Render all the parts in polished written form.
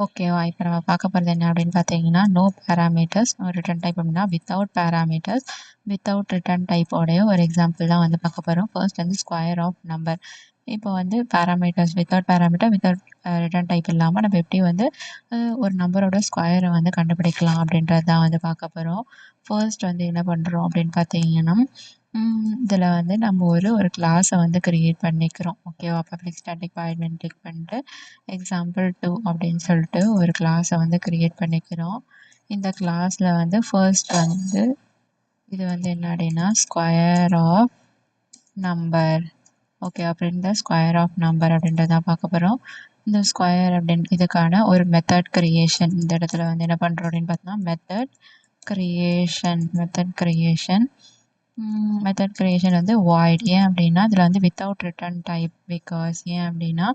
ஓகேவா? இப்ப நம்ம பார்க்க போறது என்ன அப்படின்னு பார்த்தீங்கன்னா, no parameters, no return type அப்படின்னா without parameters, without return type உடைய ஒரு எக்ஸாம்பிள் தான் வந்து பார்க்க போறோம். ஃபர்ஸ்ட் வந்து ஸ்கொயர் ஆஃப் நம்பர். இப்போ வந்து parameters, without parameter, without return type இல்லாம நம்ம எப்படி வந்து ஒரு நம்பரோட ஸ்கொயரை வந்து கண்டுபிடிக்கலாம் அப்படின்றது தான் வந்து பார்க்க போறோம். ஃபர்ஸ்ட் வந்து என்ன பண்றோம் அப்படின்னு பார்த்தீங்கன்னா, இதில் வந்து நம்ம ஒரு கிளாஸை வந்து கிரியேட் பண்ணிக்கிறோம். ஓகேவா? பப்ளிக் ஸ்டாட்டிக் வாய்ட் கிளிக் பண்ணிட்டு எக்ஸாம்பிள் 2 அப்படின்னு சொல்லிட்டு ஒரு கிளாஸை வந்து கிரியேட் பண்ணிக்கிறோம். இந்த கிளாஸில் வந்து ஃபர்ஸ்ட் வந்து இது வந்து என்ன அப்படின்னா ஸ்கொயர் ஆஃப் நம்பர். ஓகே, அப்புறம் இந்த ஸ்கொயர் ஆஃப் நம்பர் அப்படின்றத பார்க்க போகிறோம். இந்த ஸ்கொயர் அப்படின்னு இதுக்கான ஒரு மெத்தட் கிரியேஷன் இந்த இடத்துல வந்து என்ன பண்ணுறோம் அப்படின்னு பார்த்தோம்னா மெத்தட் கிரியேஷன் வந்து வாய்ட். ஏன் அப்படின்னா இதில் வந்து வித்தவுட் ரிட்டர்ன் டைப். பிகாஸ் ஏன் அப்படின்னா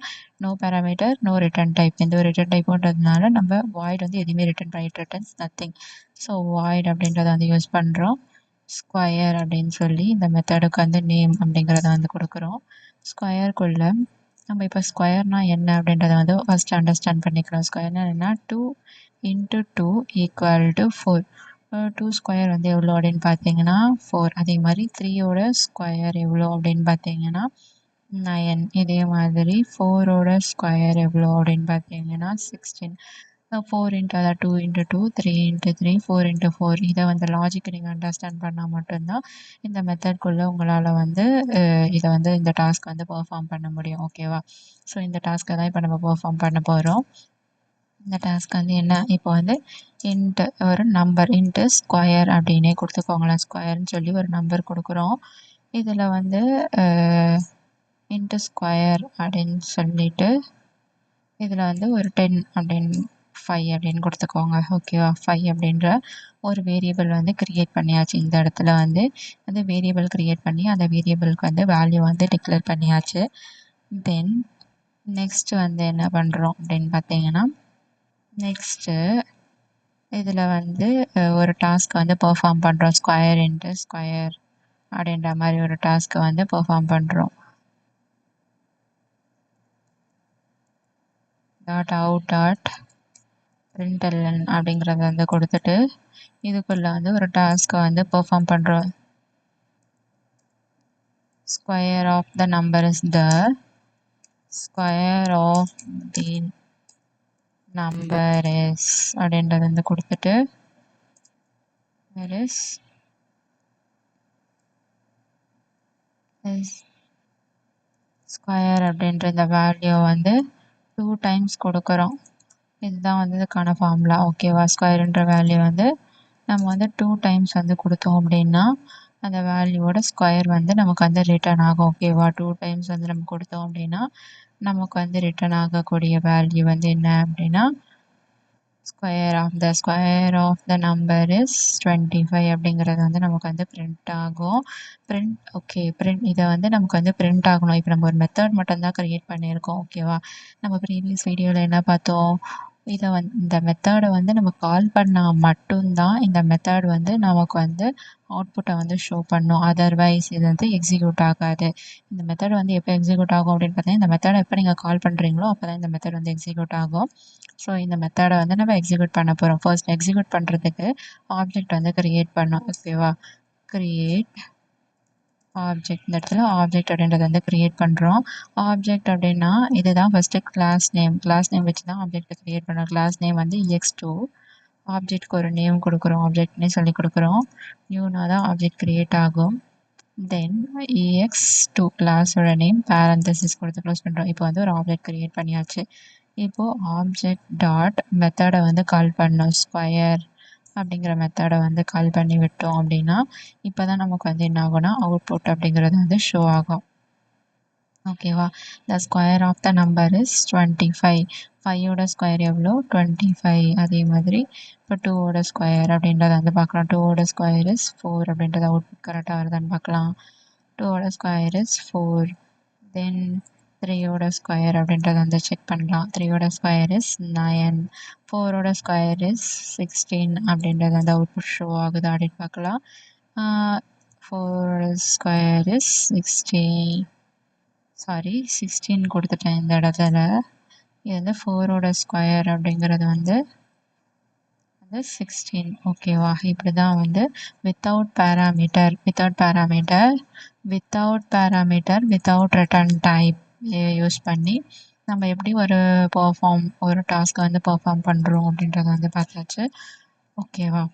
no parameter, no return type. எந்த ஒரு ரிட்டர்ன் டைப்புன்றதுனால நம்ம வாய்ட் வந்து எதுவுமே ரிட்டர்ன் பண்ணிட்டு ரிட்டர்ன்ஸ் நத்திங். ஸோ வாய்ட் அப்படின்றத வந்து யூஸ் பண்ணுறோம். ஸ்கொயர் அப்படின்னு சொல்லி இந்த மெத்தடுக்கு வந்து நேம் அப்படிங்கிறத வந்து கொடுக்குறோம். ஸ்கொயருக்குள்ள நம்ம இப்போ ஸ்கொயர்னா என்ன அப்படின்றத வந்து ஃபர்ஸ்ட் அண்டர்ஸ்டாண்ட் பண்ணிக்கிறோம். ஸ்கொயர்னா என்ன? 2 × 2 = 4. 2 ஸ்கொயர் வந்து எவ்வளோ அப்படின்னு பார்த்தீங்கன்னா 4. அதே மாதிரி 3யோட ஸ்கொயர் எவ்வளோ அப்படின்னு பார்த்தீங்கன்னா 9. இதே மாதிரி 4ஓட ஸ்கொயர் எவ்வளோ அப்படின்னு பார்த்தீங்கன்னா 16. 4 × அதாவது 2 × 2, 3 × 3, 4 × 4. இதை வந்து லாஜிக் நீங்கள் அண்டர்ஸ்டாண்ட் பண்ணால் மட்டும்தான் இந்த மெத்தட்குள்ளே உங்களால் வந்து இதை வந்து இந்த டாஸ்க் வந்து பெர்ஃபார்ம் பண்ண முடியும். ஓகேவா? ஸோ இந்த டாஸ்க்கை தான் இப்போ நம்ம பெர்ஃபார்ம் பண்ண போகிறோம். இந்த டாஸ்க் வந்து என்ன, இப்போ வந்து இன்ட்டு ஒரு நம்பர் இன்ட்டு ஸ்கொயர் அப்படின்னே கொடுத்துக்கோங்களேன். ஸ்கொயர்னு சொல்லி ஒரு நம்பர் கொடுக்குறோம். இதில் வந்து இன்ட்டு ஸ்கொயர் அப்படின்னு சொல்லிட்டு இதில் வந்து ஒரு 10 அப்படின்னு 5 அப்படின்னு கொடுத்துக்கோங்க. ஓகேவா? 5 அப்படின்ற ஒரு வேரியபிள் வந்து கிரியேட் பண்ணியாச்சு. இந்த இடத்துல வந்து அந்த வேரியபிள் கிரியேட் பண்ணி அந்த வேரியபிளுக்கு வந்து வேல்யூ வந்து டிக்ளேர் பண்ணியாச்சு. தென் நெக்ஸ்ட் வந்து என்ன பண்ணுறோம் அப்படின்னு பார்த்தீங்கன்னா நெக்ஸ்ட்டு இதில் வந்து ஒரு டாஸ்க் வந்து பெர்ஃபார்ம் பண்ணுறோம். ஸ்கொயர் இன்ட்டு ஸ்கொயர் அப்படின்ற மாதிரி ஒரு டாஸ்க்கை வந்து பெர்ஃபார்ம் பண்ணுறோம். .out.println அப்படிங்கிறத வந்து கொடுத்துட்டு இதுக்குள்ளே வந்து ஒரு டாஸ்க்கை வந்து பெர்ஃபார்ம் பண்ணுறோம். Square of the number is the square of the number is அப்படின்றத வந்து கொடுத்துட்டு ஸ்கொயர் அப்படின்ற இந்த வேல்யூ வந்து 2 டைம்ஸ் கொடுக்குறோம். இதுதான் வந்து இதுக்கான ஃபார்முலா. ஓகேவா? ஸ்கொயர்ன்ற வேல்யூ வந்து நம்ம வந்து 2 டைம்ஸ் வந்து கொடுத்தோம் அப்படின்னா அந்த வேல்யூவோட ஸ்கொயர் வந்து நமக்கு வந்து ரிட்டர்ன் ஆகும். ஓகேவா? 2 டைம்ஸ் வந்து நம்ம கொடுத்தோம் அப்படின்னா நமக்கு வந்து ரிட்டர்ன் ஆகக்கூடிய வேல்யூ வந்து என்ன அப்படின்னா square of the number is 25 அப்படிங்கிறது வந்து நமக்கு வந்து பிரிண்ட் ஆகும். இதை வந்து நமக்கு வந்து பிரிண்ட் ஆகணும். இப்போ நம்ம ஒரு மெத்தட் மட்டும்தான் கிரியேட் பண்ணியிருக்கோம். ஓகேவா? நம்ம ப்ரீவியஸ் வீடியோவில் என்ன பார்த்தோம், இந்த மெத்தடை வந்து நம்ம கால் பண்ணால் மட்டும்தான் இந்த மெத்தட் வந்து நமக்கு வந்து அவுட்புட்டை வந்து ஷோ பண்ணும். அதர்வைஸ் இது வந்து எக்ஸிக்யூட் ஆகாது. இந்த மெத்தட் வந்து எப்போ எக்ஸிக்யூட் ஆகும் அப்படின்னு பார்த்தீங்கன்னா இந்த மெத்தடை எப்போ நீங்கள் கால் பண்ணுறீங்களோ அப்போ தான் இந்த மெத்தட் வந்து எக்ஸிக்யூட் ஆகும். ஸோ இந்த மெத்தடை வந்து நம்ம எக்ஸிக்யூட் பண்ண போகிறோம். ஃபர்ஸ்ட் எக்ஸிக்யூட் பண்ணுறதுக்கு ஆப்ஜெக்ட் வந்து கிரியேட் பண்ணோம். ஓகேவா? Create object. இந்த இடத்துல ஆப்ஜெக்ட் அப்படின்றத வந்து கிரியேட் பண்ணுறோம். ஆப்ஜெக்ட் அப்படின்னா இதுதான் ஃபஸ்ட்டு கிளாஸ் நேம் வச்சு தான் ஆப்ஜெக்ட் கிரியேட் பண்ணுறோம். கிளாஸ் நேம் வந்து ex2. ஆப்ஜெக்ட்க்கு ஒரு நேம் கொடுக்குறோம். ஆப்ஜெக்ட்னே சொல்லி கொடுக்குறோம். நியூனா தான் ஆப்ஜெக்ட் கிரியேட் ஆகும். தென் ex2 கிளாஸோட நேம் பேரந்தசிஸ் கொடுத்து க்ளோஸ் பண்ணுறோம். இப்போ வந்து ஒரு ஆப்ஜெக்ட் கிரியேட் பண்ணியாச்சு. இப்போது ஆப்ஜெக்ட் டாட் மெத்தடை வந்து கால் பண்ணோம். ஸ்கொயர் அப்படிங்கிற மெத்தடை வந்து கால் பண்ணி விட்டோம் அப்படின்னா இப்போ தான் நமக்கு வந்து என்ன ஆகும்னா அவுட்புட் அப்படிங்கிறது வந்து ஷோ ஆகும். ஓகேவா? The square of the number is 25. 5ஓட ஸ்கொயர் எவ்வளோ? 25. அதே மாதிரி இப்போ 2ஓட ஸ்கொயர் அப்படின்றத வந்து பார்க்கலாம். 2ஓட ஸ்கொயர் இஸ் 4 அப்படின்றத அவுட்புட் கரெக்டாக வருதான்னு பார்க்கலாம். 2ஓட ஸ்கொயர் இஸ் 4. தென் 3ஓட ஸ்கொயர் அப்படின்றத வந்து செக் பண்ணலாம். 3ஓட ஸ்கொயர் இஸ் 9. 4ஓட ஸ்கொயர் இஸ் 16 அப்படின்றது வந்து அவுட்புட் ஷோ ஆகுது அப்படின்னு பார்க்கலாம். 4ஓட ஸ்கொயர் இஸ் 16 கொடுத்துட்டேன் இந்த இடத்துல. இது வந்து 4ஓட ஸ்கொயர் அப்படிங்கிறது வந்து 16. ஓகேவா? இப்படி தான் வந்து without parameter without return type use பண்ணி நம்ம எப்படி ஒரு டாஸ்க்கை வந்து பெர்ஃபார்ம் பண்ணுறோம் அப்படின்றத வந்து பார்த்தாச்சு. ஓகேவா?